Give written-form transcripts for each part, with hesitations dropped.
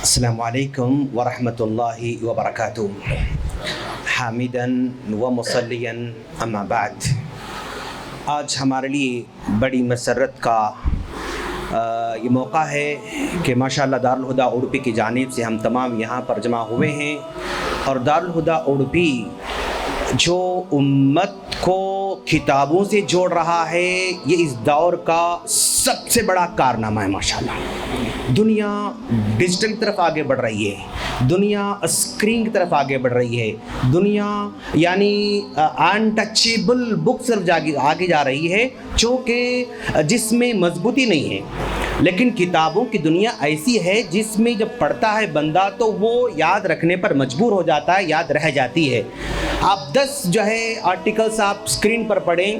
السلام علیکم ورحمۃ اللہ وبرکاتہ حامداً و مصلیاً اما بعد۔ آج ہمارے لیے بڑی مسرت کا یہ موقع ہے کہ ماشاءاللہ دارالہدیٰ اڑپی کی جانب سے ہم تمام یہاں پر جمع ہوئے ہیں، اور دارالہدیٰ اڑپی جو امت کو کتابوں سے جوڑ رہا ہے، یہ اس دور کا سب سے بڑا کارنامہ ہے۔ ماشاءاللہ دنیا ڈیجیٹل کی طرف آگے بڑھ رہی ہے، دنیا اسکرین کی طرف آگے بڑھ رہی ہے، دنیا یعنی انٹچیبل بک صرف آگے جا رہی ہے، جو کہ جس میں مضبوطی نہیں ہے۔ لیکن کتابوں کی دنیا ایسی ہے جس میں جب پڑھتا ہے بندہ تو وہ یاد رکھنے پر مجبور ہو جاتا ہے، یاد رہ جاتی ہے۔ آپ 10 آرٹیکلز آپ اسکرین پر پڑھیں،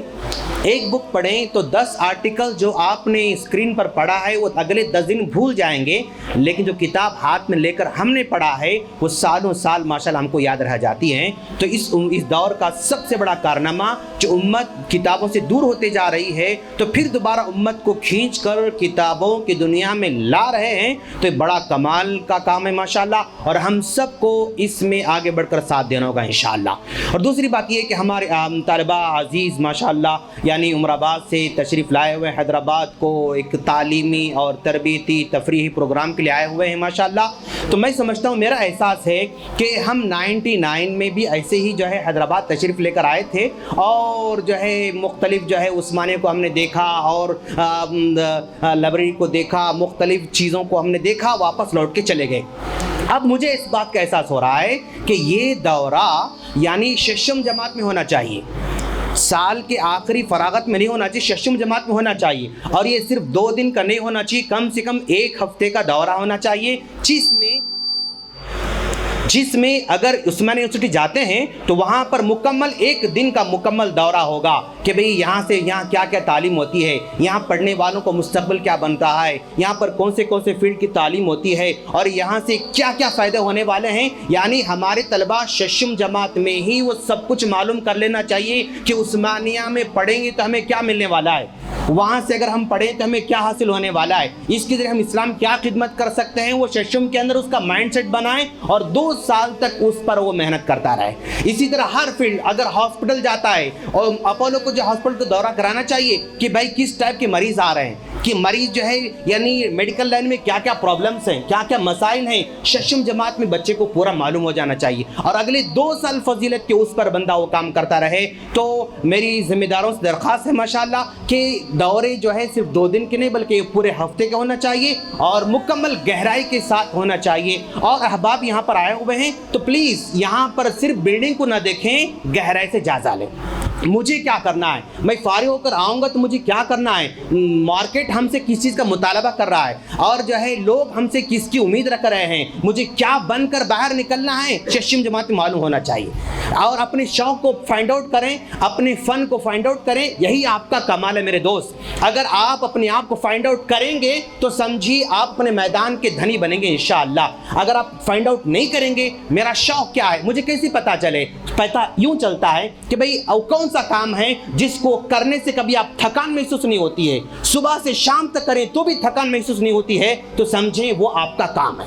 ایک بک پڑھیں تو 10 آرٹیکل جو آپ نے اسکرین پر پڑھا ہے وہ اگلے 10 دن بھول جائیں گے، لیکن جو کتاب ہاتھ میں لے کر ہم نے پڑھا ہے وہ سالوں سال ماشاءاللہ ہم کو یاد رہ جاتی ہیں۔ تو اس دور کا سب سے بڑا کارنامہ جو امت کتابوں سے دور ہوتے جا رہی ہے، تو پھر دوبارہ امت کو کھینچ کر کتابوں کی دنیا میں لا رہے ہیں، تو یہ بڑا کمال کا کام ہے ماشاءاللہ، اور ہم سب کو اس میں آگے بڑھ کر ساتھ دینا ہوگا انشاءاللہ۔ اور دوسری بات یہ کہ ہمارے طالبہ عزیز ماشاءاللہ یعنی عمر آباد سے تشریف لائے ہوئے حیدرآباد کو ایک تعلیمی اور تربیتی تفریحی پروگرام کے لیے آئے ہوئے ہیں ماشاءاللہ۔ تو میں سمجھتا ہوں، میرا احساس ہے کہ ہم 99 میں بھی ایسے ہی حیدرآباد تشریف لے کر آئے تھے، اور مختلف عثمانیہ کو ہم نے دیکھا، اور لائبریری کو دیکھا، مختلف چیزوں کو ہم نے دیکھا، واپس لوٹ کے چلے گئے۔ اب مجھے اس بات کا احساس ہو رہا ہے کہ یہ دورہ یعنی ششم جماعت میں ہونا چاہیے، سال کے آخری فراغت میں نہیں ہونا چاہیے، ششم جماعت میں ہونا چاہیے، اور یہ صرف 2 دن کا نہیں ہونا چاہیے، کم سے کم 1 ہفتے کا دورہ ہونا چاہیے، جس میں اگر عثمانیہ یونیورسٹی جاتے ہیں تو وہاں پر مکمل 1 دن کا مکمل دورہ ہوگا کہ بھئی یہاں سے یہاں کیا کیا تعلیم ہوتی ہے، یہاں پڑھنے والوں کو مستقبل کیا بنتا ہے، یہاں پر کون سے فیلڈ کی تعلیم ہوتی ہے، اور یہاں سے کیا کیا فائدے ہونے والے ہیں۔ یعنی ہمارے طلبہ ششم جماعت میں ہی وہ سب کچھ معلوم کر لینا چاہیے کہ عثمانیہ میں پڑھیں گے تو ہمیں کیا ملنے والا ہے، وہاں سے اگر ہم پڑھیں تو ہمیں کیا حاصل ہونے والا ہے، اس کے ذریعے ہم اسلام کیا خدمت کر سکتے ہیں، وہ ششم کے اندر اس کا مائنڈ سیٹ بنائیں، اور 2 سال تک اس پر وہ محنت کرتا رہے۔ اسی طرح ہر فیلڈ، اگر ہاسپٹل جاتا ہے اور اپولو کو ہاسپٹل کا دورہ کرانا چاہیے کہ بھائی کس ٹائپ کے مریض آ رہے ہیں، کہ مریض یعنی میڈیکل لائن میں کیا کیا پرابلمز ہیں، کیا کیا مسائل ہیں، ششم جماعت میں بچے کو پورا معلوم ہو جانا چاہیے، اور اگلے 2 سال فضیلت کے اس پر بندہ وہ کام کرتا رہے۔ تو میری ذمہ داروں سے درخواست ہے ماشاءاللہ کہ دورے صرف 2 دن کے نہیں بلکہ پورے ہفتے کا ہونا چاہیے، اور مکمل گہرائی کے ساتھ ہونا چاہیے۔ اور احباب یہاں پر آئے ہوئے ہیں تو پلیز یہاں پر صرف بلڈنگ کو نہ دیکھیں، گہرائی سے جائزہ لیں، مجھے کیا کرنا ہے، میں فارغ ہو کر آؤں گا تو مجھے کیا کرنا ہے، مارکیٹ ہم سے کس چیز کا مطالبہ کر رہا ہے، اور لوگ ہم سے کس کی امید رکھ رہے ہیں، مجھے کیا بن کر باہر نکلنا ہے، ششم جماعت میں معلوم ہونا چاہیے۔ اور اپنے شوق کو فائنڈ آؤٹ کریں، اپنے فن کو فائنڈ آؤٹ کریں، یہی آپ کا کمال ہے میرے دوست۔ اگر آپ اپنے آپ کو فائنڈ آؤٹ کریں گے تو سمجھیے آپ اپنے میدان کے دھنی بنیں گے انشاءاللہ۔ اگر آپ فائنڈ آؤٹ نہیں کریں گے میرا شوق کیا ہے، مجھے کیسے پتا چلے، پتا یوں چلتا ہے کہ بھئی کون سا کام ہے جس کو کرنے سے کبھی آپ تھکان محسوس نہیں ہوتی ہے، صبح سے شام تک کریں تو بھی تھکان محسوس نہیں ہوتی ہے، تو سمجھیں وہ آپ کا کام ہے۔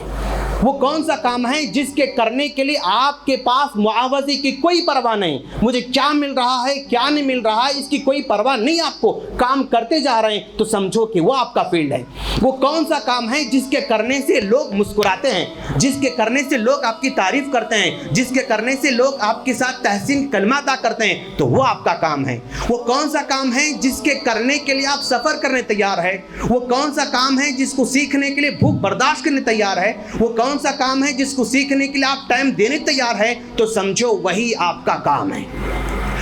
وہ کون سا کام ہے جس کے کرنے کے لیے آپ کے پاس معاوضے کی کوئی پرواہ نہیں، مجھے کیا مل رہا ہے کیا نہیں مل رہا ہے اس کی کوئی پرواہ نہیں، آپ کو کام کرتے جا رہے ہیں، تو سمجھو کہ وہ آپ کا فیلڈ ہے۔ وہ کون سا کام ہے جس کے کرنے سے لوگ مسکراتے ہیں، جس کے کرنے سے لوگ آپ کی تعریف کرتے ہیں، جس کے کرنے سے لوگ آپ کے ساتھ تحسین کلمہ ادا کرتے ہیں، تو وہ آپ کا کام ہے۔ وہ کون سا کام ہے جس کے کرنے کے لیے آپ سفر کرنے تیار ہے، وہ کون سا کام ہے جس کو سیکھنے کے لیے بھوک برداشت کرنے تیار ہے، وہ کون سا کام ہے جس کو سیکھنے کے لیے آپ ٹائم دینے تیار ہے، تو سمجھو وہی آپ کا کام ہے،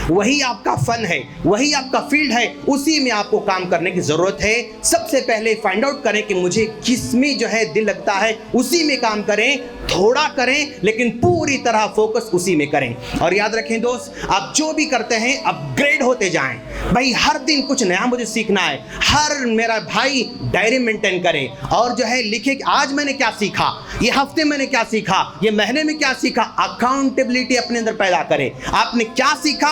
وہی آپ کا فن ہے، وہی آپ کا فیلڈ ہے، اسی میں آپ کو کام کرنے کی ضرورت ہے۔ سب سے پہلے فائنڈ آؤٹ کریں کہ مجھے کس میں دل لگتا ہے، اسی میں کام کریں، تھوڑا کریں لیکن پوری طرح فوکس اسی میں کریں۔ اور یاد رکھیں دوست، آپ جو بھی کرتے ہیں اپ گریڈ ہوتے جائیں، بھائی ہر دن کچھ نیا مجھے سیکھنا ہے، ہر میرا بھائی ڈائری مینٹین کرے، اور لکھے کہ آج میں نے کیا سیکھا، یہ ہفتے میں نے کیا سیکھا، یہ مہینے میں کیا سیکھا، اکاؤنٹیبلٹی اپنے اندر پیدا کرے۔ آپ نے کیا سیکھا